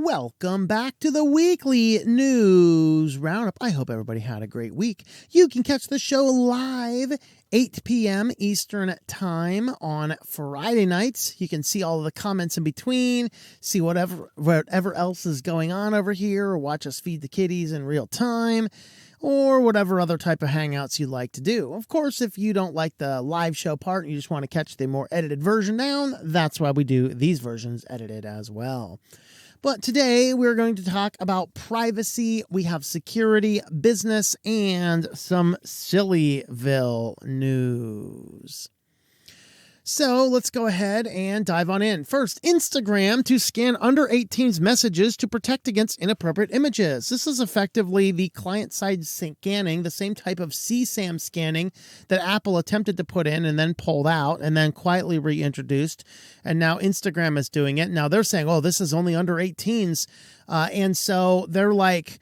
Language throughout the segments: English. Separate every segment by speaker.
Speaker 1: Welcome back to the Weekly News Roundup. I hope everybody had a great week. You can catch the show live 8 p.m. Eastern Time on Friday nights. You can see all of the comments in between, see whatever else is going on over here, or watch us feed the kitties in real time, or whatever other type of hangouts you like to do. Of course, if you don't like the live show part and you just want to catch the more edited version down, that's why we do these versions edited as well. But today we're going to talk about privacy. We have security, business, and some SillyVille news. So let's go ahead and dive on in. First, Instagram to scan under 18's messages to protect against inappropriate images. This is effectively the client-side scanning, the same type of CSAM scanning that Apple attempted to put in and then pulled out and then quietly reintroduced. And now Instagram is doing it. Now they're saying, oh, this is only under 18's. And so they're like,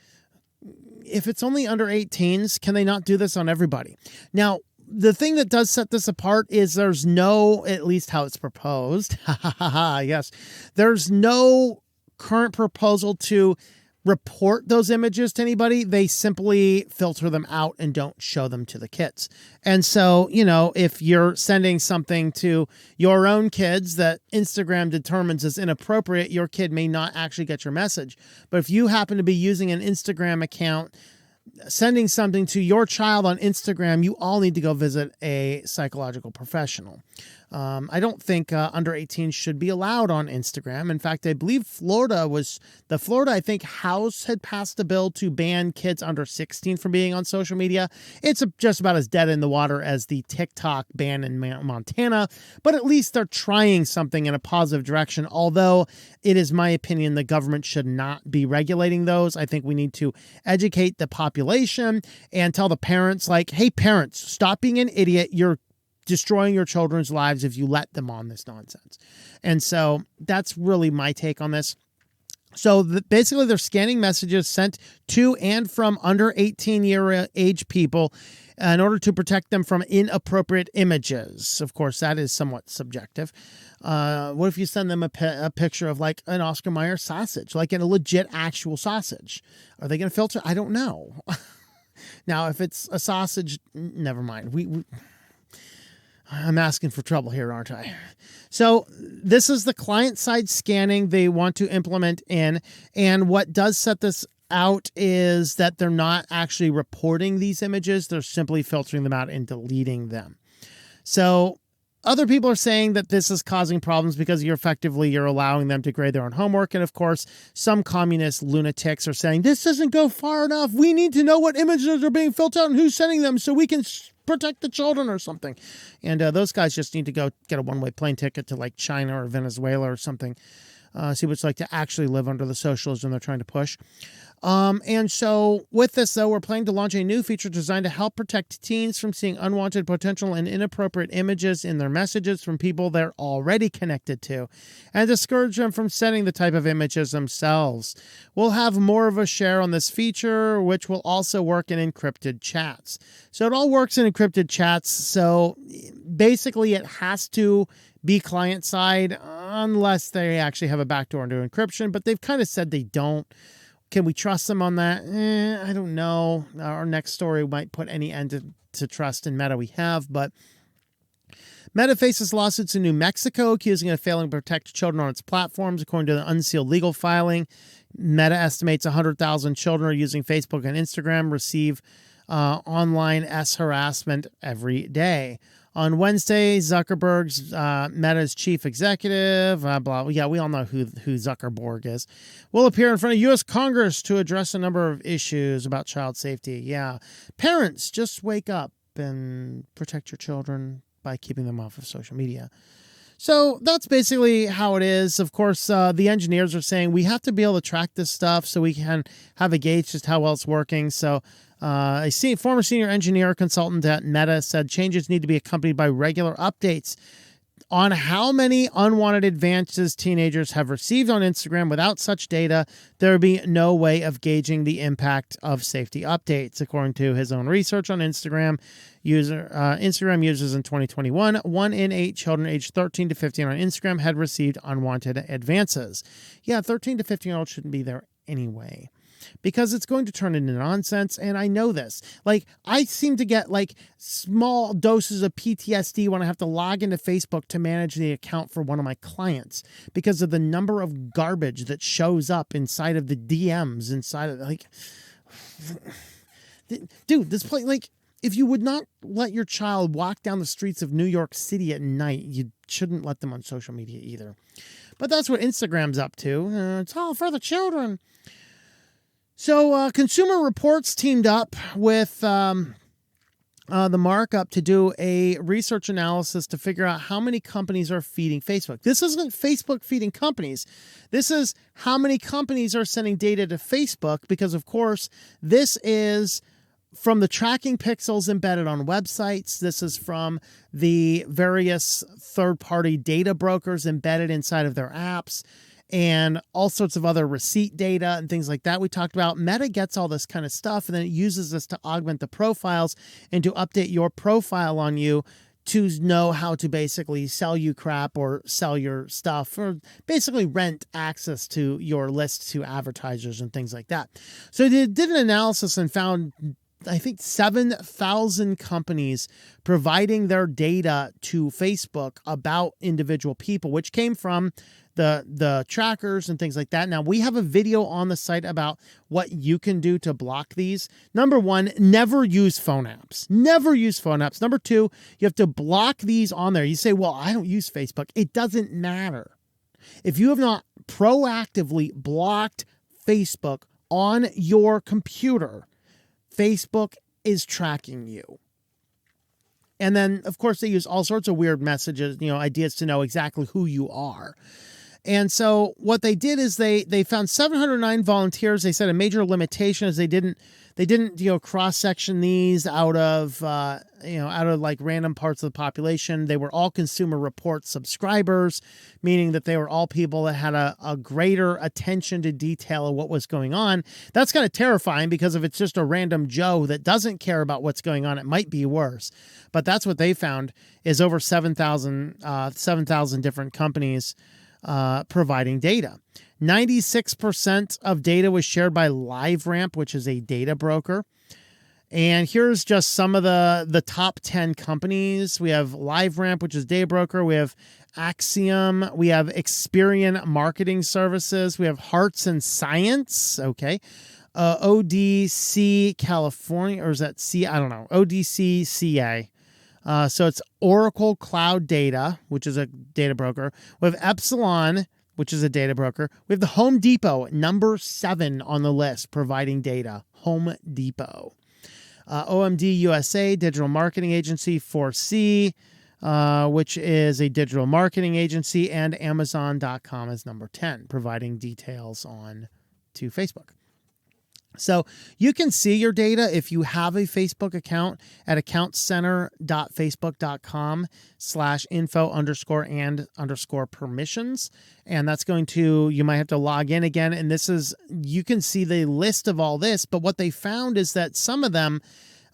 Speaker 1: if it's only under 18's, can they not do this on everybody? Now, the thing that does set this apart is there's no, at least how it's proposed, yes, there's no current proposal to report those images to anybody. They simply filter them out and don't show them to the kids. And so, you know, if you're sending something to your own kids that Instagram determines is inappropriate, your kid may not actually get your message. But if you happen to be using an Instagram account, sending something to your child on Instagram, you all need to go visit a psychological professional. I don't think under 18 should be allowed on Instagram. In fact, I believe Florida, I think, House had passed a bill to ban kids under 16 from being on social media. It's just about as dead in the water as the TikTok ban in Montana, but at least they're trying something in a positive direction. Although it is my opinion the government should not be regulating those. I think we need to educate the population and tell the parents, like, hey, parents, stop being an idiot. You're destroying your children's lives if you let them on this nonsense. And so that's really my take on this. So basically they're scanning messages sent to and from under 18-year age people in order to protect them from inappropriate images. Of course, that is somewhat subjective. What if you send them a picture of like an Oscar Mayer sausage, like in a legit actual sausage? Are they going to filter? I don't know. Now, if it's a sausage, never mind. I'm asking for trouble here, aren't I? So this is the client-side scanning they want to implement in. And what does set this out is that they're not actually reporting these images. They're simply filtering them out and deleting them. So other people are saying that this is causing problems because you're allowing them to grade their own homework. And of course, some communist lunatics are saying this doesn't go far enough. We need to know what images are being filtered out and who's sending them so we can protect the children or something. And those guys just need to go get a one-way plane ticket to like China or Venezuela or something. See what it's like to actually live under the socialism they're trying to push. And so with this, though, we're planning to launch a new feature designed to help protect teens from seeing unwanted, potential, and inappropriate images in their messages from people they're already connected to, and discourage them from sending the type of images themselves. We'll have more of a share on this feature, which will also work in encrypted chats. So it all works in encrypted chats. So basically it has to be client side unless they actually have a backdoor into encryption, but they've kind of said they don't. Can we trust them on that? I don't know. Our next story might put any end to trust in Meta we have, but Meta faces lawsuits in New Mexico accusing it of failing to protect children on its platforms. According to the unsealed legal filing, Meta estimates 100,000 children are using Facebook and Instagram receive online harassment every day. On Wednesday, Zuckerberg's Meta's chief executive, yeah, we all know who Zuckerberg is, will appear in front of U.S. Congress to address a number of issues about child safety. Yeah, parents, just wake up and protect your children by keeping them off of social media. So that's basically how it is. Of course, the engineers are saying we have to be able to track this stuff so we can have a gauge just how well it's working. So a former senior engineer consultant at Meta said changes need to be accompanied by regular updates on how many unwanted advances teenagers have received on Instagram. Without such data, there would be no way of gauging the impact of safety updates. According to his own research on Instagram users in 2021, 1 in 8 children aged 13 to 15 on Instagram had received unwanted advances. Yeah, 13 to 15-year-olds shouldn't be there anyway, because it's going to turn into nonsense. And I know this. Like, I seem to get like small doses of PTSD when I have to log into Facebook to manage the account for one of my clients, because of the number of garbage that shows up inside of the DMs inside of, like, dude, this place, like, if you would not let your child walk down the streets of New York City at night, you shouldn't let them on social media either. But that's what Instagram's up to. It's all for the children. So Consumer Reports teamed up with the markup to do a research analysis to figure out how many companies are feeding Facebook. This isn't Facebook feeding companies. This is how many companies are sending data to Facebook, because, of course, this is from the tracking pixels embedded on websites. This is from the various third-party data brokers embedded inside of their apps, and all sorts of other receipt data and things like that we talked about. Meta gets all this kind of stuff, and then it uses this to augment the profiles and to update your profile on you to know how to basically sell you crap or sell your stuff, or basically rent access to your list to advertisers and things like that. So they did an analysis and found, I think, 7,000 companies providing their data to Facebook about individual people, which came from the trackers and things like that. Now, we have a video on the site about what you can do to block these. Number one, never use phone apps. Never use phone apps. Number two, you have to block these on there. You say, well, I don't use Facebook. It doesn't matter. If you have not proactively blocked Facebook on your computer, Facebook is tracking you. And then, of course, they use all sorts of weird messages, ideas to know exactly who you are. And so what they did is they found 709 volunteers. They said a major limitation is they didn't cross-section these out of like random parts of the population. They were all Consumer Reports subscribers, meaning that they were all people that had a greater attention to detail of what was going on. That's kind of terrifying, because if it's just a random Joe that doesn't care about what's going on, it might be worse. But that's what they found, is over 7,000 different companies providing data. 96% of data was shared by LiveRamp, which is a data broker. And here's just some of the top 10 companies. We have LiveRamp, which is data broker. We have Axiom. We have Experian Marketing Services. We have Hearts and Science. Okay. ODC California, or is that C? I don't know. ODC CA. So it's Oracle Cloud Data, which is a data broker. We have Epsilon, which is a data broker. We have the Home Depot, number 7 on the list, providing data. Home Depot. OMD USA, digital marketing agency. 4C, which is a digital marketing agency. And Amazon.com is number 10, providing details on to Facebook. So you can see your data if you have a Facebook account at accountcenter.facebook.com/info_and_permissions. And that's going to, you might have to log in again. And you can see the list of all this. But what they found is that some of them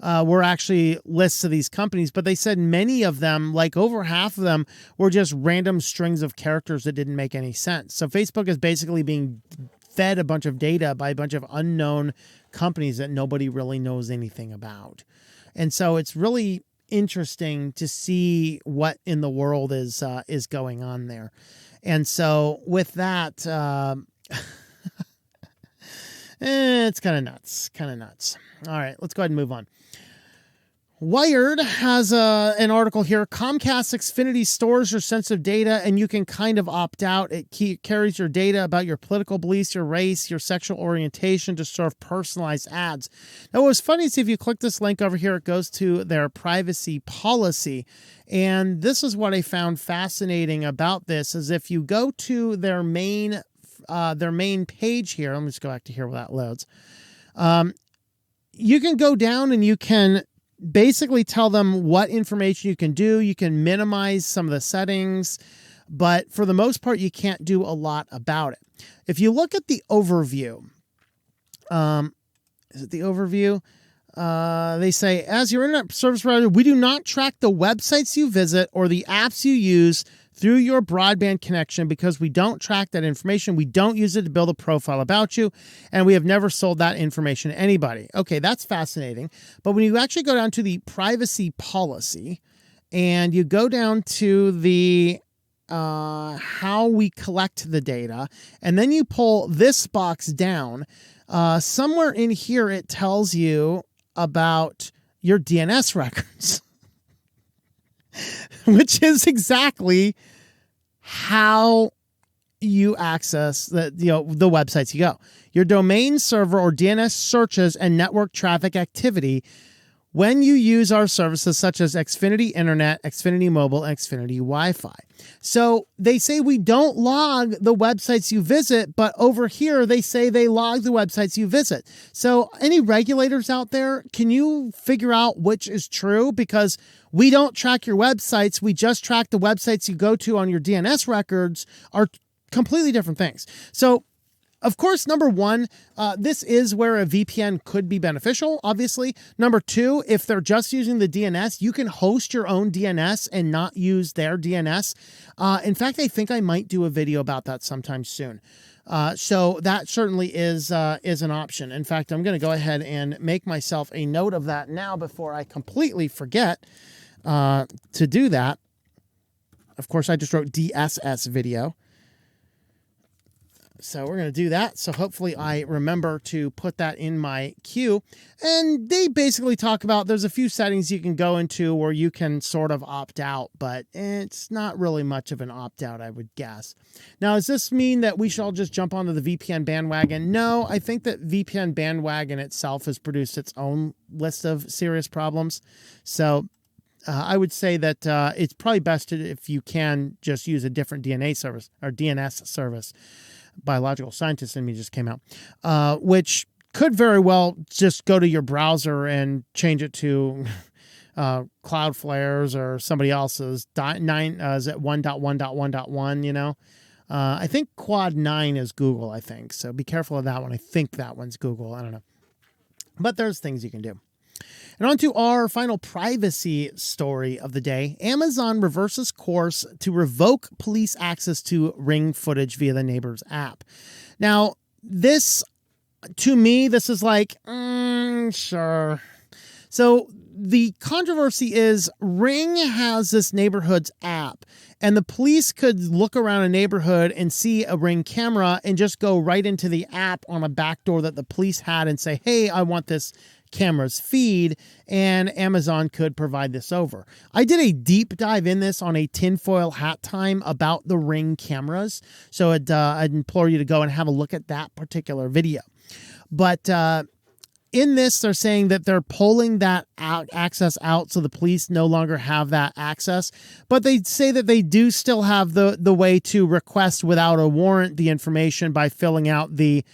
Speaker 1: were actually lists of these companies, but they said many of them, like over half of them, were just random strings of characters that didn't make any sense. So Facebook is basically being fed a bunch of data by a bunch of unknown companies that nobody really knows anything about. And so it's really interesting to see what in the world is going on there. And so with that, it's kind of nuts. All right, let's go ahead and move on. Wired has an article here. Comcast Xfinity stores your sensitive data, and you can kind of opt out. It carries your data about your political beliefs, your race, your sexual orientation to serve personalized ads. Now, what's funny is if you click this link over here, it goes to their privacy policy. And this is what I found fascinating about this, is if you go to their main page here, let me just go back to here where that loads. You can go down and you can basically tell them what information you can do. You can minimize some of the settings, but for the most part, you can't do a lot about it. If you look at the overview, is it the overview? They say, as your internet service provider, we do not track the websites you visit or the apps you use through your broadband connection because we don't track that information. We don't use it to build a profile about you, and we have never sold that information to anybody. Okay, that's fascinating. But when you actually go down to the privacy policy and you go down to the how we collect the data, and then you pull this box down, somewhere in here it tells you about your DNS records, which is exactly how you access the websites you go. Your domain server or DNS searches and network traffic activity when you use our services such as Xfinity Internet, Xfinity Mobile, and Xfinity Wi-Fi. So they say we don't log the websites you visit, but over here they say they log the websites you visit. So any regulators out there, can you figure out which is true? Because we don't track your websites. We just track the websites you go to on your DNS records are completely different things. So of course, number one, this is where a VPN could be beneficial, obviously. Number two, if they're just using the DNS, you can host your own DNS and not use their DNS. In fact, I think I might do a video about that sometime soon. So that certainly is an option. In fact, I'm going to go ahead and make myself a note of that now before I completely forget to do that. Of course, I just wrote DSS video. So we're going to do that. So hopefully I remember to put that in my queue. And they basically talk about there's a few settings you can go into where you can sort of opt out, but it's not really much of an opt out, I would guess. Now, does this mean that we should all just jump onto the VPN bandwagon? No, I think that VPN bandwagon itself has produced its own list of serious problems. So I would say that it's probably best if you can just use a different DNA service or DNS service. Biological scientist in me just came out, which could very well just go to your browser and change it to Cloudflare's or somebody else's. Is it 1.1.1.1, you know? I think Quad 9 is Google, I think. So be careful of that one. I think that one's Google. I don't know. But there's things you can do. And on to our final privacy story of the day. Amazon reverses course to revoke police access to Ring footage via the Neighbors app. Now, this, to me, this is like, sure. So the controversy is Ring has this Neighborhoods app, and the police could look around a neighborhood and see a Ring camera and just go right into the app on a backdoor that the police had and say, hey, I want this camera's feed, and Amazon could provide this over. I did a deep dive in this on a tinfoil hat time about the Ring cameras, so I'd implore you to go and have a look at that particular video. But in this, they're saying that they're pulling that access out so the police no longer have that access, but they say that they do still have the way to request without a warrant the information by filling out the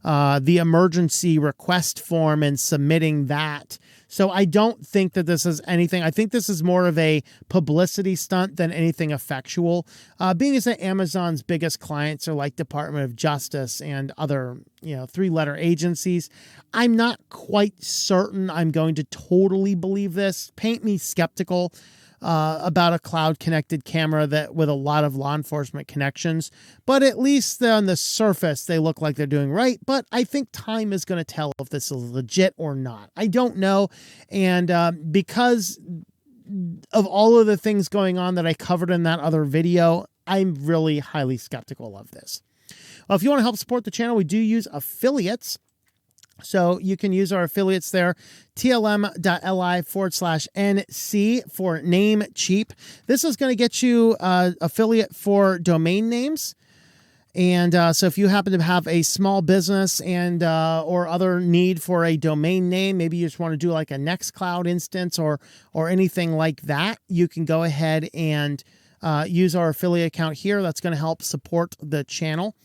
Speaker 1: emergency request form and submitting that. So I don't think that this is anything. I think this is more of a publicity stunt than anything effectual. Being as that Amazon's biggest clients are like Department of Justice and other, three-letter agencies, I'm not quite certain I'm going to totally believe this. Paint me skeptical about a cloud-connected camera that with a lot of law enforcement connections. But at least on the surface, they look like they're doing right. But I think time is going to tell if this is legit or not. I don't know. And because of all of the things going on that I covered in that other video, I'm really highly skeptical of this. Well, if you want to help support the channel, we do use affiliates. So you can use our affiliates there, tlm.li/NC for Namecheap. This is going to get you affiliate for domain names. And so if you happen to have a small business and or other need for a domain name, maybe you just want to do like a Nextcloud instance or anything like that, you can go ahead and use our affiliate account here. That's going to help support the channel.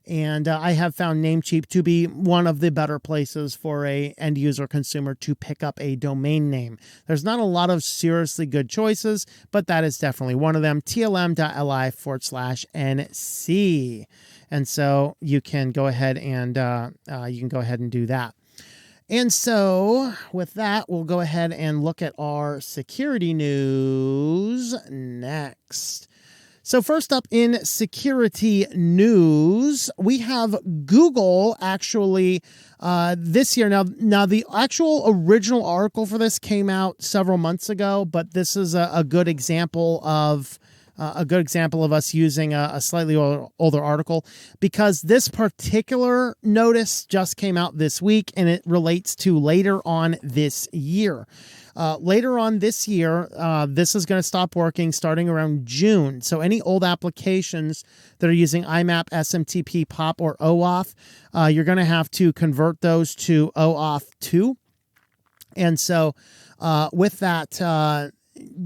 Speaker 1: And I have found Namecheap to be one of the better places for a end user consumer to pick up a domain name. There's not a lot of seriously good choices, but that is definitely one of them, tlm.li/NC. And so you can go ahead and do that. And so with that, we'll go ahead and look at our security news next. So first up in security news, we have Google actually this year. Now the actual original article for this came out several months ago, but this is a good example of us using a slightly older article, because this particular notice just came out this week and it relates to later on this year. Later on this year, this is going to stop working starting around June. So any old applications that are using IMAP, SMTP, POP, or OAuth, you're going to have to convert those to OAuth 2. And so with that,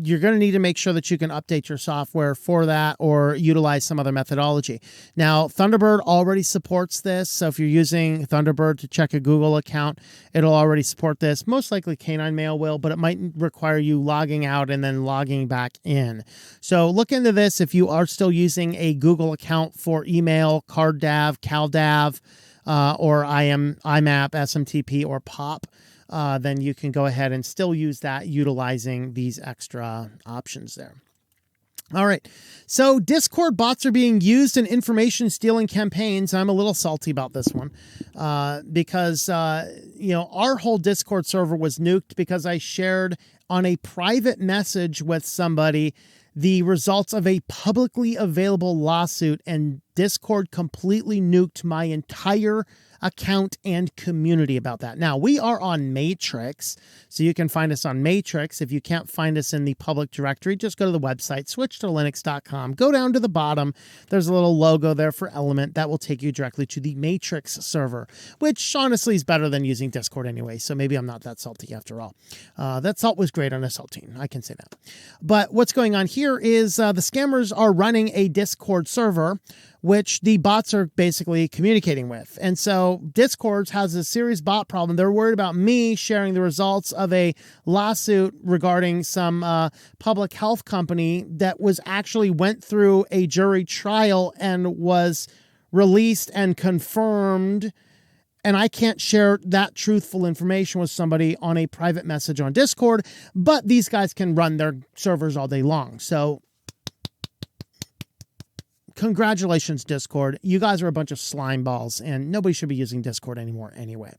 Speaker 1: you're going to need to make sure that you can update your software for that or utilize some other methodology. Now, Thunderbird already supports this. So if you're using Thunderbird to check a Google account, it'll already support this. Most likely Canine Mail will, but it might require you logging out and then logging back in. So look into this if you are still using a Google account for email, CardDAV, CalDAV, or IMAP, SMTP, or POP. Then you can go ahead and still use that utilizing these extra options there. All right. So Discord bots are being used in information stealing campaigns. I'm a little salty about this one because, our whole Discord server was nuked because I shared on a private message with somebody the results of a publicly available lawsuit, and Discord completely nuked my entire account and community about that. Now, we are on Matrix, so you can find us on Matrix. If you can't find us in the public directory, just go to the website, switchedtolinux.com. Go down to the bottom. There's a little logo there for Element that will take you directly to the Matrix server, which honestly is better than using Discord anyway, so maybe I'm not that salty after all. That salt was great on a saltine, I can say that. But what's going on here is the scammers are running a Discord server, which the bots are basically communicating with. And so Discord has a serious bot problem. They're worried about me sharing the results of a lawsuit regarding some public health company that went through a jury trial and was released and confirmed. And I can't share that truthful information with somebody on a private message on Discord, but these guys can run their servers all day long. So congratulations, Discord. You guys are a bunch of slime balls, and nobody should be using Discord anymore anyway.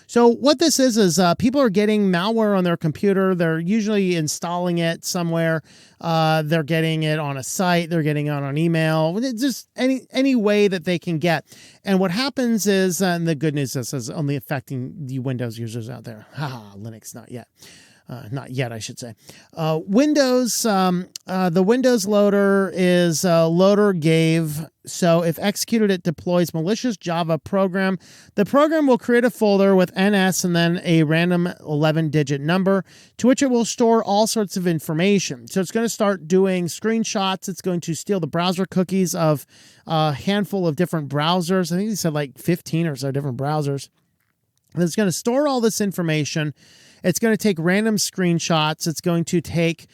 Speaker 1: So what this is people are getting malware on their computer. They're usually installing it somewhere. They're getting it on a site. They're getting it on email. It's just any way that they can get. And what happens is, and the good news is this is only affecting the Windows users out there. Linux, not yet. Not yet, I should say. Windows, the Windows loader is loader gave. So if executed, it deploys malicious Java program. The program will create a folder with NS and then a random 11-digit number to which it will store all sorts of information. So it's going to start doing screenshots. It's going to steal the browser cookies of a handful of different browsers. I think he said like 15 or so different browsers. And it's going to store all this information. It's going to take random screenshots. It's going to take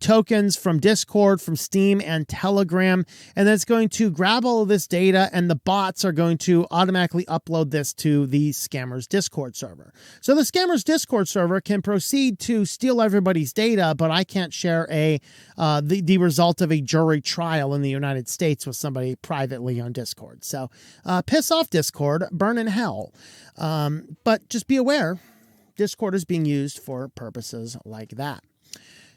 Speaker 1: tokens from Discord, from Steam, and Telegram. And then it's going to grab all of this data, and the bots are going to automatically upload this to the scammer's Discord server. So the scammer's Discord server can proceed to steal everybody's data, but I can't share the result of a jury trial in the United States with somebody privately on Discord. So piss off, Discord. Burn in hell. But just be aware, Discord is being used for purposes like that.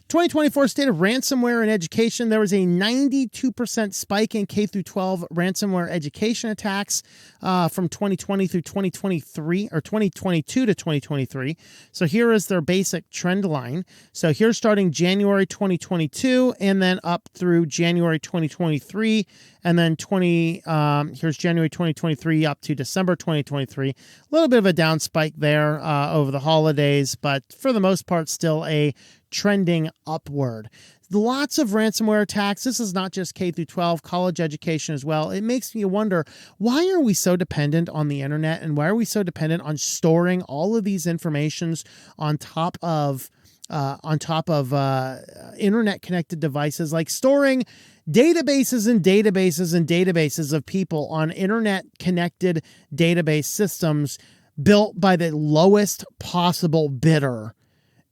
Speaker 1: 2024 State of Ransomware in Education. There was a 92% spike in K-12 ransomware education attacks from 2020 through 2023, or 2022 to 2023. So here is their basic trend line. So here's starting January 2022 and then up through January 2023. And then here's January 2023 up to December 2023. A little bit of a down spike there over the holidays, but for the most part, still a trending upward. lots of ransomware attacks. This is not just K through 12, college education as well. It makes me wonder, why are we so dependent on the internet, and why are we so dependent on storing all of these informations on top of internet connected devices, like storing databases and databases and databases of people on internet connected database systems built by the lowest possible bidder.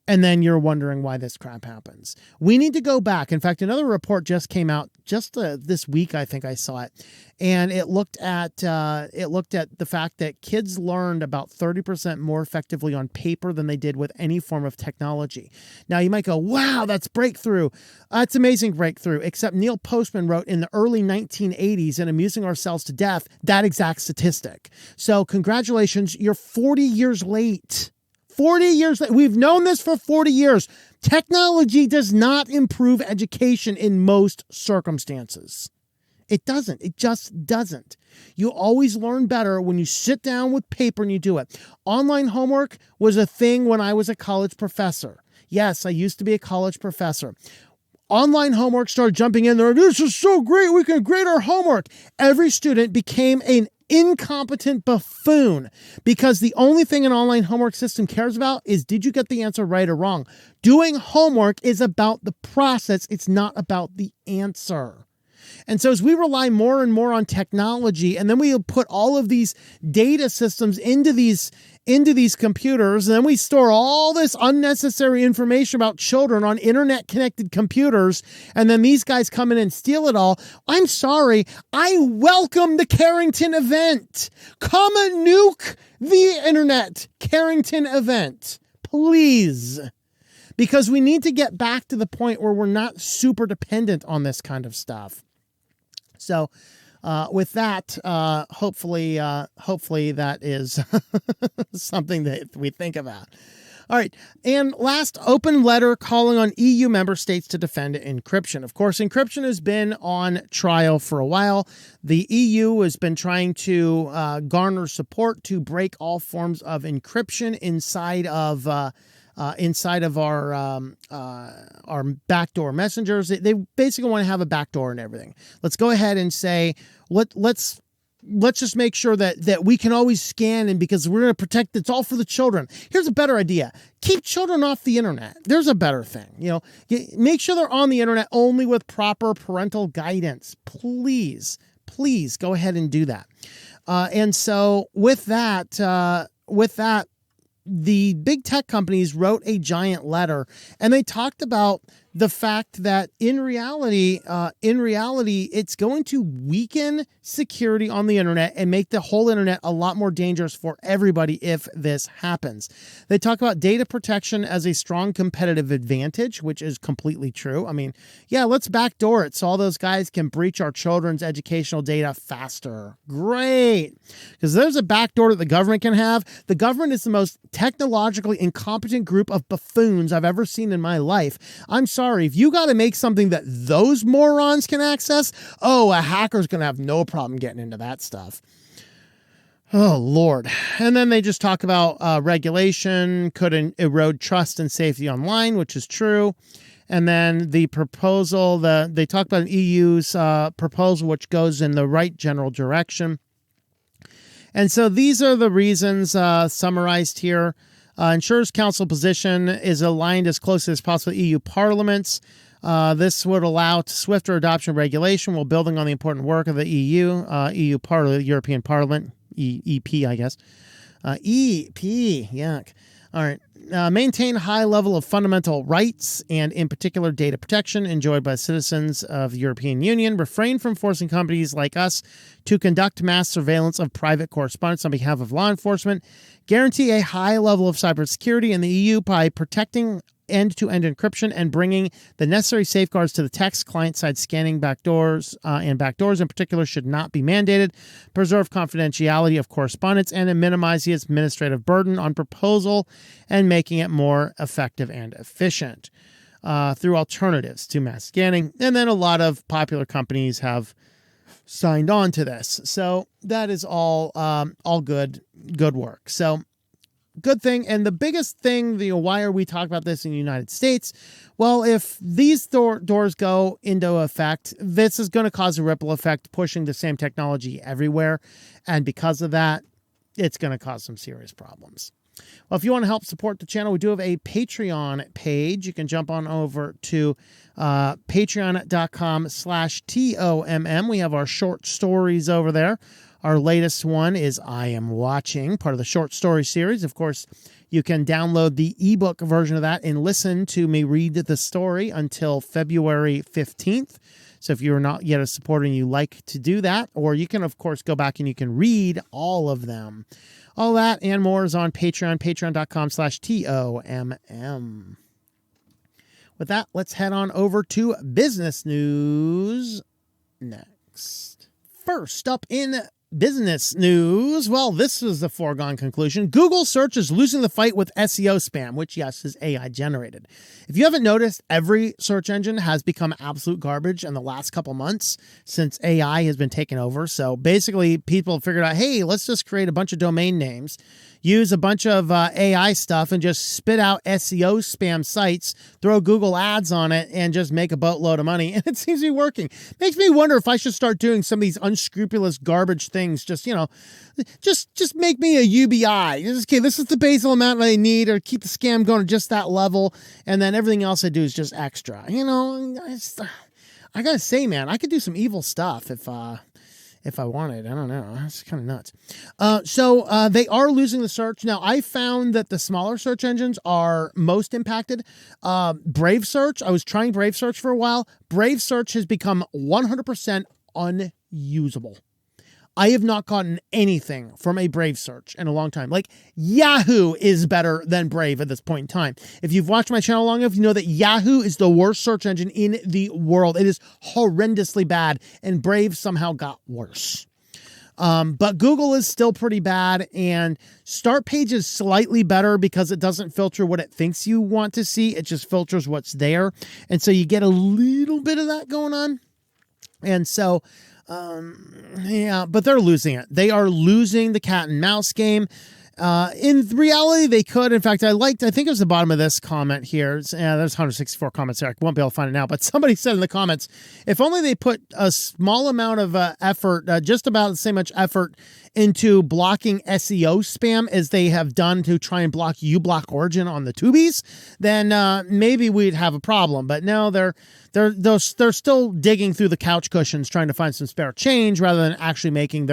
Speaker 1: And then you're wondering why this crap happens. We need to go back. In fact, another report just came out this week. I think I saw it, and it looked at the fact that kids learned about 30% more effectively on paper than they did with any form of technology. Now you might go, "Wow, that's breakthrough." It's amazing breakthrough. Except Neil Postman wrote in the early 1980s, and amusing ourselves to death, that exact statistic. So congratulations, you're 40 years late. 40 years. We've known this for 40 years. Technology does not improve education in most circumstances. It doesn't. It just doesn't. You always learn better when you sit down with paper and you do it. Online homework was a thing when I was a college professor. Yes, I used to be a college professor. Online homework started jumping in there. "This is so great. We can grade our homework." Every student became an incompetent buffoon, because the only thing an online homework system cares about is, did you get the answer right or wrong? Doing homework is about the process. It's not about the answer. And so as we rely more and more on technology, and then we put all of these data systems into these computers, and then we store all this unnecessary information about children on internet connected computers, and then these guys come in and steal it all. I'm sorry. I welcome the Carrington event. Come and nuke the internet. Carrington event, please. Because we need to get back to the point where we're not super dependent on this kind of stuff. So with that, hopefully that is something that we think about. All right. And last, open letter calling on EU member states to defend encryption. Of course, encryption has been on trial for a while. The EU has been trying to garner support to break all forms of encryption inside of our backdoor messengers. They basically want to have a backdoor and everything. Let's go ahead and say, let's just make sure that we can always scan, and because we're going to protect, it's all for the children. Here's a better idea. Keep children off the internet. There's a better thing. Make sure they're on the internet only with proper parental guidance. Please go ahead and do that. And so with that, the big tech companies wrote a giant letter, and they talked about the fact that in reality, it's going to weaken security on the internet and make the whole internet a lot more dangerous for everybody if this happens. They talk about data protection as a strong competitive advantage, which is completely true. I mean, yeah, let's backdoor it so all those guys can breach our children's educational data faster. Great. Because there's a backdoor that the government can have. The government is the most technologically incompetent group of buffoons I've ever seen in my life. I'm sorry, if you got to make something that those morons can access, a hacker's going to have no problem getting into that stuff. Oh, Lord. And then they just talk about regulation could erode trust and safety online, which is true. And then the proposal, they talk about an EU's proposal, which goes in the right general direction. And so these are the reasons summarized here. Insurers Council position is aligned as closely as possible to EU parliaments. This would allow swifter adoption of regulation while building on the important work of the EU part of the European Parliament, EP, I guess. EP, yuck. All right. Maintain high level of fundamental rights and, in particular, data protection enjoyed by citizens of the European Union. Refrain from forcing companies like us to conduct mass surveillance of private correspondence on behalf of law enforcement. Guarantee a high level of cybersecurity in the EU by protecting end-to-end encryption and bringing the necessary safeguards to the text. Client-side scanning backdoors and backdoors in particular should not be mandated. Preserve confidentiality of correspondence and minimize the administrative burden on proposal and making it more effective and efficient through alternatives to mass scanning. And then a lot of popular companies have signed on to this. So that is all good work. So good thing. And the biggest thing, why are we talking about this in the United States? Well, if these doors go into effect, this is going to cause a ripple effect, pushing the same technology everywhere. And because of that, it's going to cause some serious problems. Well, if you want to help support the channel, we do have a Patreon page. You can jump on over to patreon.com/TOMM. We have our short stories over there. Our latest one is I Am Watching, part of the short story series. Of course, you can download the ebook version of that and listen to me read the story until February 15th. So if you're not yet a supporter and you like to do that, or you can, of course, go back and you can read all of them. All that and more is on Patreon, patreon.com/TOMM. With that, let's head on over to business news next. First up in business news, well, this is the foregone conclusion. Google search is losing the fight with SEO spam, which, yes, is AI generated. If you haven't noticed, every search engine has become absolute garbage in the last couple months since AI has been taken over. So basically, people figured out, hey, let's just create a bunch of domain names, use a bunch of AI stuff, and just spit out SEO spam sites, throw Google ads on it, and just make a boatload of money. And it seems to be working. Makes me wonder if I should start doing some of these unscrupulous garbage things. Just make me a UBI. Okay, this is the basal amount I need, or keep the scam going to just that level, and then everything else I do is just extra. I gotta say, man, I could do some evil stuff if I wanted. I don't know. It's kind of nuts. So they are losing the search. Now, I found that the smaller search engines are most impacted. Brave Search, I was trying Brave Search for a while. Brave Search has become 100% unusable. I have not gotten anything from a Brave search in a long time. Like, Yahoo is better than Brave at this point in time. If you've watched my channel long enough, you know that Yahoo is the worst search engine in the world. It is horrendously bad, and Brave somehow got worse. But Google is still pretty bad, and Start Page is slightly better because it doesn't filter what it thinks you want to see. It just filters what's there. And so you get a little bit of that going on. And so, yeah, but they're losing it. They are losing the cat and mouse game. In reality, they could. In fact, I think it was the bottom of this comment here. There's 164 comments there. I won't be able to find it now, but somebody said in the comments, if only they put a small amount of effort, just about the same much effort into blocking SEO spam as they have done to try and block uBlock Origin on the Tubies, then maybe we'd have a problem. But no, they're still digging through the couch cushions trying to find some spare change rather than actually making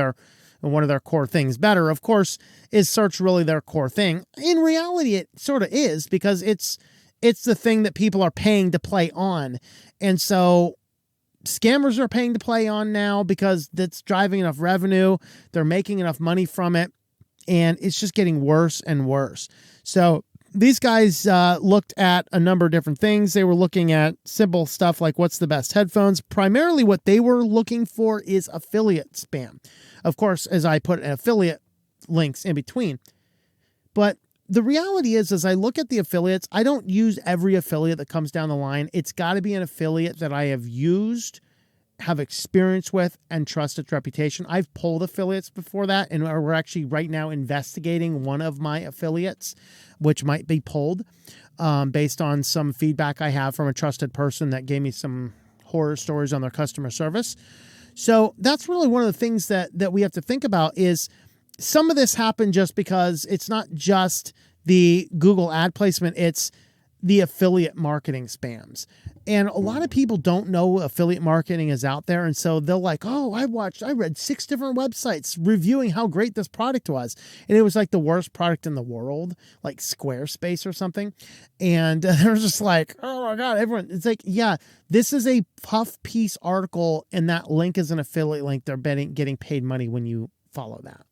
Speaker 1: one of their core things better. Of course, is search really their core thing? In reality, it sort of is, because it's the thing that people are paying to play on. And so scammers are paying to play on now because that's driving enough revenue. They're making enough money from it, and it's just getting worse and worse. So these guys looked at a number of different things. They were looking at simple stuff like what's the best headphones. Primarily what they were looking for is affiliate spam. Of course, as I put affiliate links in between. But the reality is, as I look at the affiliates, I don't use every affiliate that comes down the line. It's got to be an affiliate that I have used, have experience with, and trust its reputation. I've pulled affiliates before that, and we're actually right now investigating one of my affiliates, which might be pulled based on some feedback I have from a trusted person that gave me some horror stories on their customer service. So that's really one of the things that we have to think about is some of this happened just because it's not just the Google ad placement, it's the affiliate marketing spams. And a lot of people don't know affiliate marketing is out there. And so they'll like, oh, I read 6 different websites reviewing how great this product was. And it was like the worst product in the world, like Squarespace or something. And they're just like, oh my God, everyone, it's like, yeah, this is a puff piece article. And that link is an affiliate link. They're getting paid money when you follow that.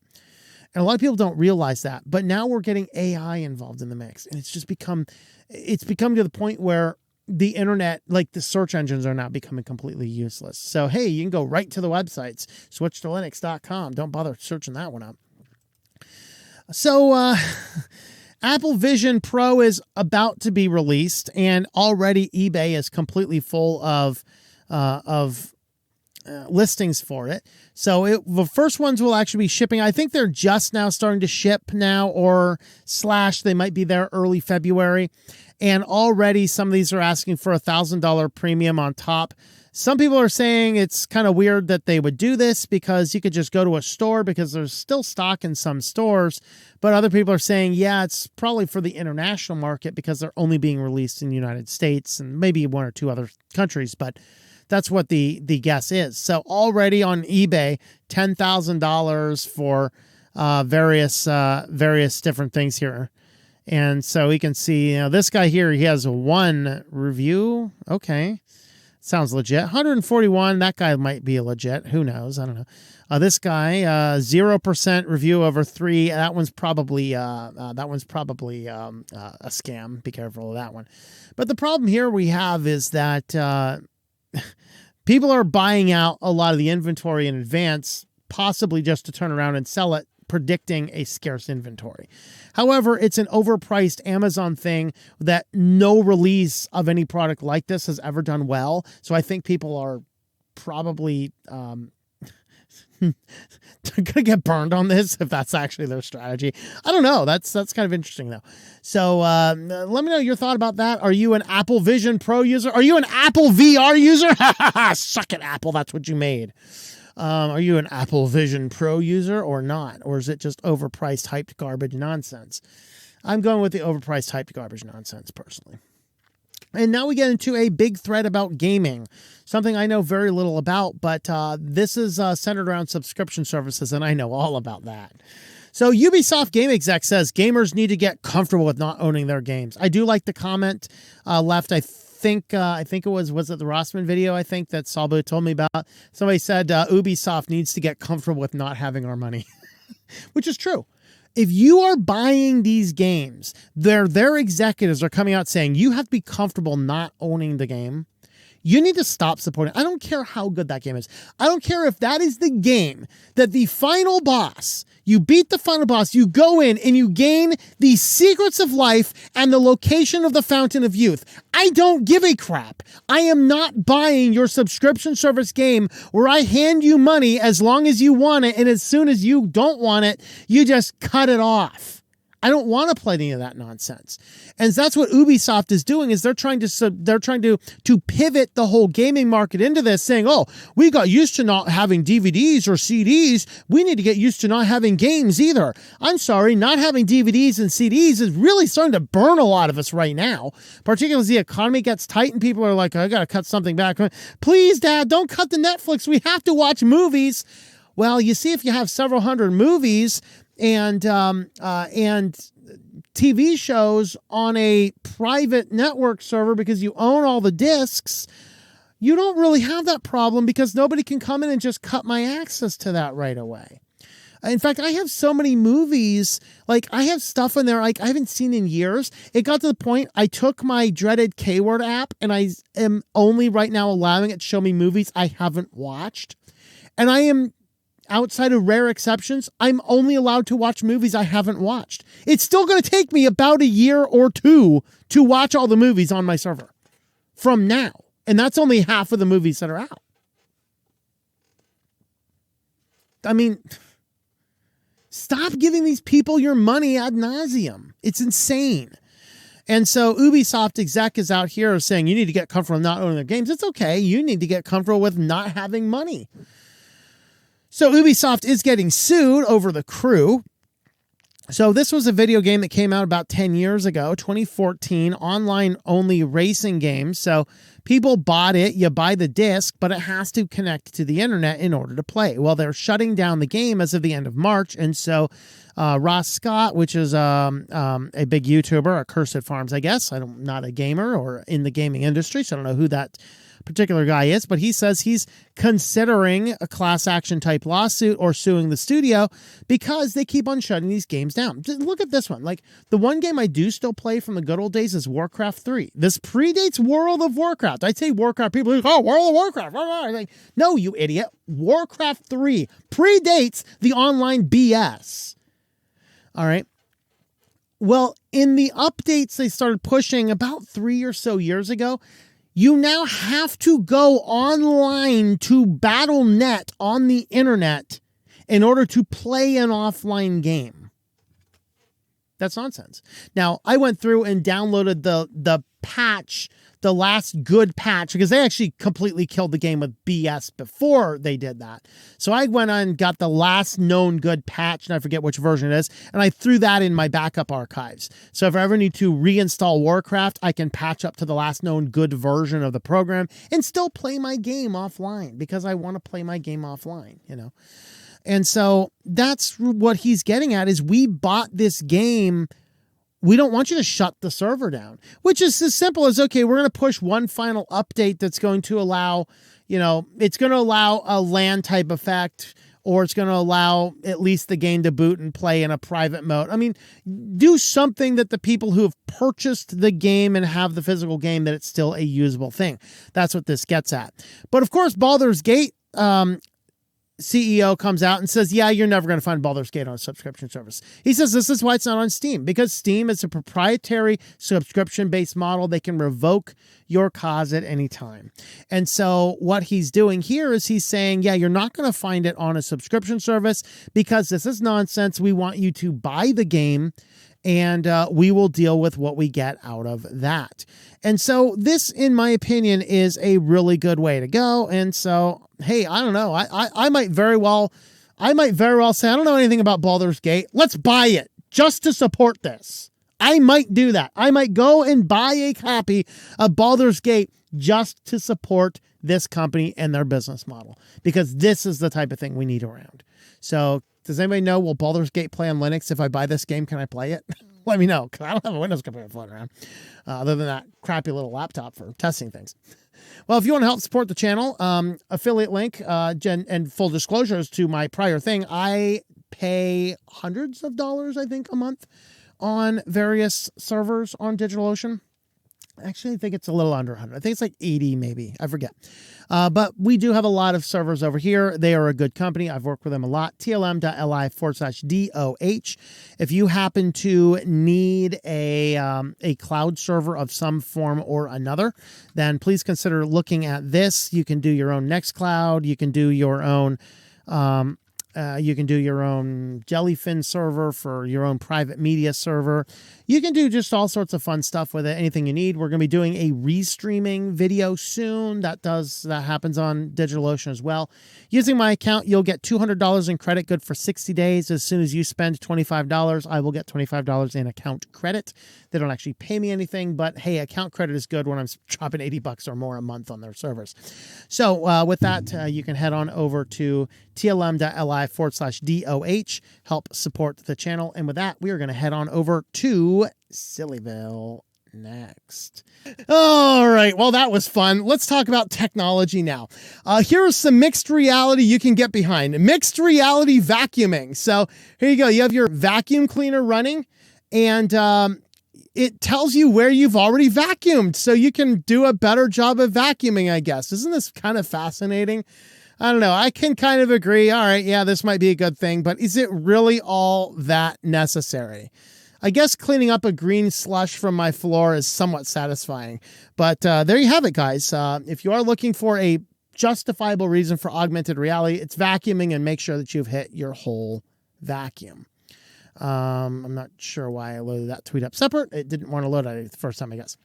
Speaker 1: And a lot of people don't realize that, but now we're getting AI involved in the mix, and it's become to the point where the internet, like the search engines, are now becoming completely useless. So, hey, you can go right to the websites, switchedtolinux.com. Don't bother searching that one up. So, Apple Vision Pro is about to be released, and already eBay is completely full of listings for it. So the first ones will actually be shipping. I think they're just now starting to ship now, or / they might be there early February. And already some of these are asking for $1,000 premium on top. Some people are saying it's kind of weird that they would do this because you could just go to a store because there's still stock in some stores. But other people are saying, yeah, it's probably for the international market because they're only being released in the United States and maybe one or two other countries. But that's what the guess is. So already on eBay, $10,000 for various different things here. And so we can see, this guy here, he has 1 review. Okay. Sounds legit. 141. That guy might be legit. Who knows? I don't know. This guy, 0% review over 3. That one's probably a scam. Be careful of that one. But the problem here we have is that people are buying out a lot of the inventory in advance, possibly just to turn around and sell it, predicting a scarce inventory. However, it's an overpriced Amazon thing that no release of any product like this has ever done well. So I think people are probably going to get burned on this if that's actually their strategy. I don't know. That's kind of interesting though. So let me know your thought about that. Are you an Apple Vision Pro user? Are you an Apple VR user? Suck it, Apple. That's what you made. Are you an Apple Vision Pro user or not? Or is it just overpriced, hyped garbage nonsense? I'm going with the overpriced, hyped garbage nonsense personally. And now we get into a big thread about gaming, something I know very little about, but this is centered around subscription services, and I know all about that. So Ubisoft game exec says gamers need to get comfortable with not owning their games. I do like the comment left. I think it was it the Rossman video, I think, that Salbo told me about. Somebody said Ubisoft needs to get comfortable with not having our money, which is true. If you are buying these games, their executives are coming out saying you have to be comfortable not owning the game. You need to stop supporting. I don't care how good that game is. I don't care if that is the game that the final boss, you beat the final boss, you go in and you gain the secrets of life and the location of the fountain of youth. I don't give a crap. I am not buying your subscription service game where I hand you money as long as you want it, and as soon as you don't want it, you just cut it off. I don't want to play any of that nonsense. And that's what Ubisoft is doing, is they're trying to pivot the whole gaming market into this, saying, oh, we got used to not having DVDs or CDs. We need to get used to not having games either. I'm sorry, not having DVDs and CDs is really starting to burn a lot of us right now, particularly as the economy gets tight and people are like, I got to cut something back. Please, Dad, don't cut the Netflix. We have to watch movies. Well, you see, if you have several hundred movies and TV shows on a private network server because you own all the discs, you don't really have that problem because nobody can come in and just cut my access to that right away. In fact, I have so many movies, like I have stuff in there like I haven't seen in years. It got to the point I took my dreaded K-word app and I am only right now allowing it to show me movies I haven't watched. And I am, outside of rare exceptions, I'm only allowed to watch movies I haven't watched. It's still going to take me about a year or two to watch all the movies on my server from now. And that's only half of the movies that are out. I mean, stop giving these people your money ad nauseum. It's insane. And so Ubisoft exec is out here saying you need to get comfortable with not owning their games. It's okay. You need to get comfortable with not having money. So Ubisoft is getting sued over The Crew. So this was a video game that came out about 10 years ago, 2014, online-only racing game. So people bought it, you buy the disc, but it has to connect to the internet in order to play. Well, they're shutting down the game as of the end of March, and so Ross Scott, which is a big YouTuber, Cursed Farms, I guess. I'm not a gamer or in the gaming industry, so I don't know who that particular guy is, but he says he's considering a class action type lawsuit or suing the studio because they keep on shutting these games down. Just look at this one. Like, the one game I do still play from the good old days is Warcraft 3. This predates World of Warcraft. I'd say Warcraft, people are like, oh, World of Warcraft. Like, no, you idiot. Warcraft 3 predates the online BS. All right. Well, in the updates they started pushing about 3 or so years ago, You now have to go online to Battle.net on the internet in order to play an offline game. That's nonsense. Now, I went through and downloaded the patch, the last good patch, because they actually completely killed the game with BS before they did that. So I went on and got the last known good patch, and I forget which version it is, and I threw that in my backup archives. So if I ever need to reinstall Warcraft, I can patch up to the last known good version of the program and still play my game offline, because I want to play my game offline, you know. And so that's what he's getting at, is we bought this game. We don't want you to shut the server down, which is as simple as, okay, we're going to push one final update that's going to allow, you know, it's going to allow a LAN type effect, or it's going to allow at least the game to boot and play in a private mode. I mean, do something that the people who have purchased the game and have the physical game, that it's still a usable thing. That's what this gets at. But of course, Baldur's Gate, CEO comes out and says, yeah, you're never going to find Baldur's Gate on a subscription service. He says this is why it's not on Steam, because Steam is a proprietary subscription-based model. They can revoke your cause at any time. And so what he's doing here is he's saying, yeah, you're not going to find it on a subscription service because this is nonsense. We want you to buy the game, and we will deal with what we get out of that. And so this, in my opinion, is a really good way to go. And so, hey, I don't know. I might very well say, I don't know anything about Baldur's Gate. Let's buy it just to support this. I might do that. I might go and buy a copy of Baldur's Gate just to support this company and their business model, because this is the type of thing we need around. So does anybody know, will Baldur's Gate play on Linux? If I buy this game, can I play it? Let me know, because I don't have a Windows computer floating around, other than that crappy little laptop for testing things. Well, if you want to help support the channel, affiliate link, and full disclosures to my prior thing, I pay hundreds of dollars, I think, a month on various servers on DigitalOcean. Actually, I think it's a little under 100. I think it's like 80 maybe. I forget. But we do have a lot of servers over here. They are a good company. I've worked with them a lot. TLM.li/DOH. If you happen to need a cloud server of some form or another, then please consider looking at this. You can do your own Nextcloud. You can do your own Jellyfin server for your own private media server. You can do just all sorts of fun stuff with it, anything you need. We're going to be doing a restreaming video soon. That happens on DigitalOcean as well. Using my account, you'll get $200 in credit, good for 60 days. As soon as you spend $25, I will get $25 in account credit. They don't actually pay me anything, but hey, account credit is good when I'm dropping $80 or more a month on their servers. So with that, you can head on over to tlm.li/DOH, help support the channel. And with that, we are going to head on over to SillyVille next. All right. Well, that was fun. Let's talk about technology now. Here's some mixed reality you can get behind. Mixed reality vacuuming. So here you go. You have your vacuum cleaner running, and it tells you where you've already vacuumed, so you can do a better job of vacuuming, I guess. Isn't this kind of fascinating? I don't know. I can kind of agree. All right, yeah, this might be a good thing, but is it really all that necessary? I guess cleaning up a green slush from my floor is somewhat satisfying, but there you have it, guys. If you are looking for a justifiable reason for augmented reality, it's vacuuming, and make sure that you've hit your whole vacuum. I'm not sure why I loaded that tweet up separate. It didn't want to load it the first time, I guess.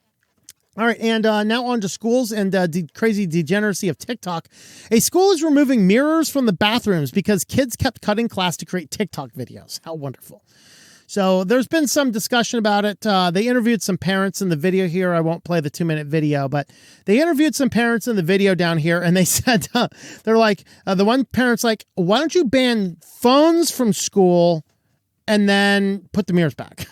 Speaker 1: All right, and now on to schools and crazy degeneracy of TikTok. A school is removing mirrors from the bathrooms because kids kept cutting class to create TikTok videos. How wonderful. So there's been some discussion about it. They interviewed some parents in the video here. I won't play the 2-minute video, but they interviewed some parents in the video down here, and they said, they're like, the one parent's like, why don't you ban phones from school and then put the mirrors back?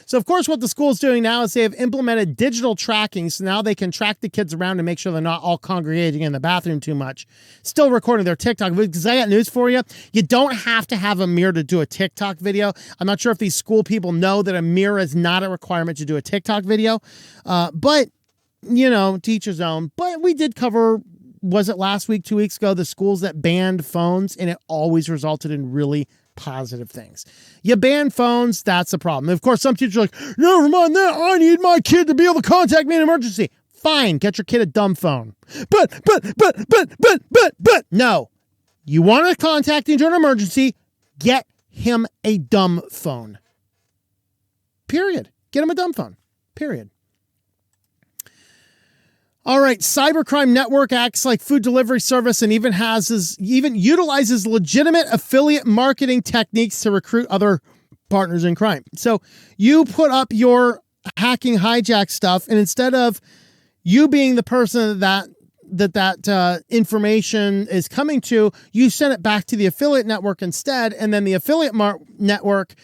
Speaker 1: So, of course, what the school is doing now is they have implemented digital tracking. So now they can track the kids around and make sure they're not all congregating in the bathroom too much. Still recording their TikTok. Because I got news for you. You don't have to have a mirror to do a TikTok video. I'm not sure if these school people know that a mirror is not a requirement to do a TikTok video. But, you know, to each his own. But we did cover, was it last week, 2 weeks ago, the schools that banned phones, and it always resulted in really positive things. You ban phones, that's a problem. Of course, some teachers are like, never mind that, I need my kid to be able to contact me in an emergency. Fine, get your kid a dumb phone. But, no. You want to contact him during an emergency, get him a dumb phone. Period. Get him a dumb phone. Period. All right, cybercrime network acts like food delivery service and even utilizes legitimate affiliate marketing techniques to recruit other partners in crime. So you put up your hacking hijack stuff, and instead of you being the person that information is coming to, you send it back to the affiliate network instead, and then the affiliate network,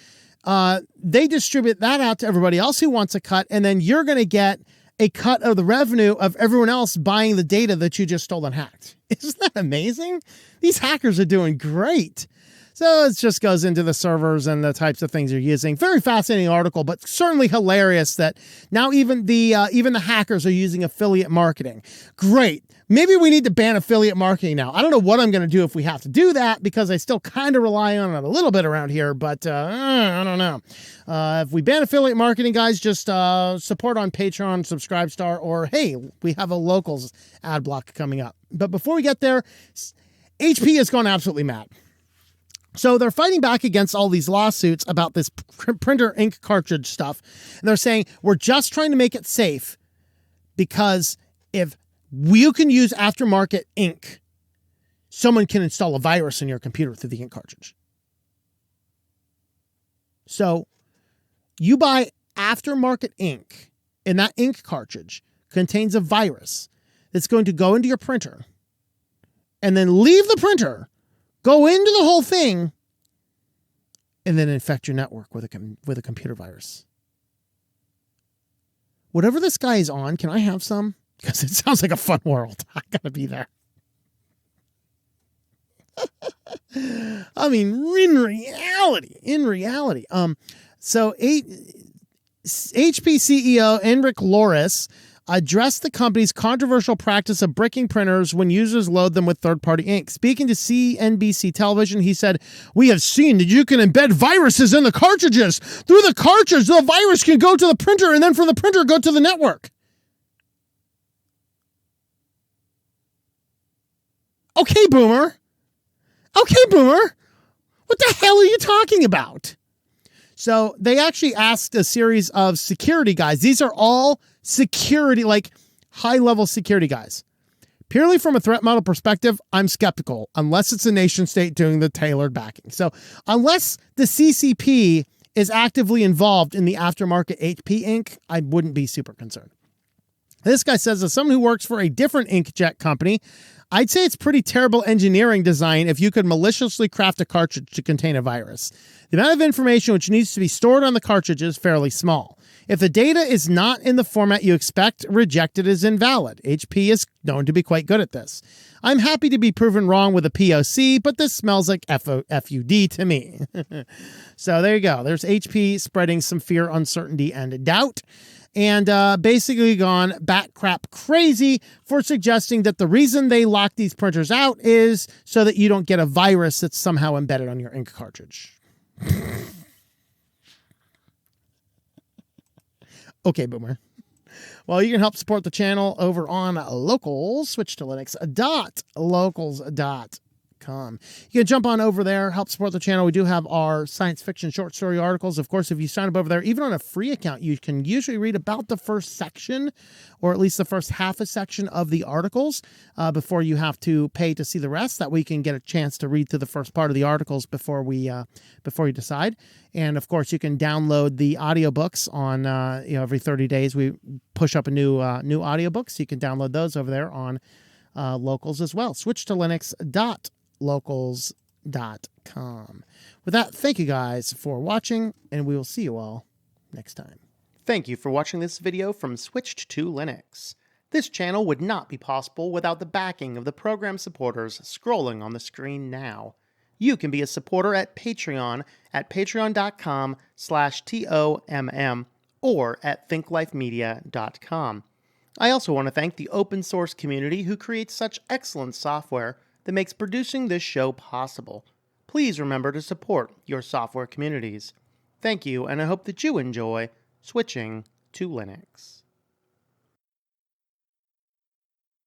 Speaker 1: they distribute that out to everybody else who wants a cut, and then you're going to get a cut of the revenue of everyone else buying the data that you just stole and hacked. Isn't that amazing? These hackers are doing great. So it just goes into the servers and the types of things you're using. Very fascinating article, but certainly hilarious that now even the hackers are using affiliate marketing. Great. Maybe we need to ban affiliate marketing now. I don't know what I'm going to do if we have to do that, because I still kind of rely on it a little bit around here, but I don't know. If we ban affiliate marketing, guys, just support on Patreon, Subscribestar, or hey, we have a locals ad block coming up. But before we get there, HP has gone absolutely mad. So they're fighting back against all these lawsuits about this printer ink cartridge stuff. And they're saying, we're just trying to make it safe, because if you can use aftermarket ink, someone can install a virus in your computer through the ink cartridge. So you buy aftermarket ink, and that ink cartridge contains a virus that's going to go into your printer and then leave the printer, go into the whole thing, and then infect your network with a computer virus. Whatever this guy is on, can I have some? Because it sounds like a fun world. I gotta be there. I mean, in reality. So HP CEO Enric Loris addressed the company's controversial practice of bricking printers when users load them with third-party ink. Speaking to CNBC television, he said, "We have seen that you can embed viruses in the cartridges. Through the cartridge, the virus can go to the printer, and then from the printer go to the network." Okay, Boomer. What the hell are you talking about? So they actually asked a series of security guys. These are all security, like high-level security guys. Purely from a threat model perspective, I'm skeptical, unless it's a nation state doing the tailored backing. So unless the CCP is actively involved in the aftermarket HP ink, I wouldn't be super concerned. This guy says, as someone who works for a different inkjet company, I'd say it's pretty terrible engineering design if you could maliciously craft a cartridge to contain a virus. The amount of information which needs to be stored on the cartridge is fairly small. If the data is not in the format you expect, reject it as invalid. HP is known to be quite good at this. I'm happy to be proven wrong with a POC, but this smells like FUD to me. So there you go. There's HP spreading some fear, uncertainty, and doubt. And basically gone bat crap crazy for suggesting that the reason they lock these printers out is so that you don't get a virus that's somehow embedded on your ink cartridge. Okay, Boomer. Well, you can help support the channel over on Locals, switchedtolinux.locals.com. You can jump on over there, help support the channel. We do have our science fiction short story articles. Of course, if you sign up over there, even on a free account, you can usually read about the first section, or at least the first half a section of the articles before you have to pay to see the rest. That way you can get a chance to read through the first part of the articles before you decide. And of course, you can download the audiobooks on every 30 days. We push up a new audiobook, so you can download those over there on Locals as well. switchedtolinux.locals.com. With that, thank you guys for watching, and we will see you all next time. Thank you for watching this video from Switched to Linux. This channel would not be possible without the backing of the program supporters scrolling on the screen now. You can be a supporter at Patreon at patreon.com/TOMM or at thinklifemedia.com. I also want to thank the open source community who creates such excellent software that makes producing this show possible. please remember to support your software communities. Thank you, and I hope that you enjoy switching to Linux.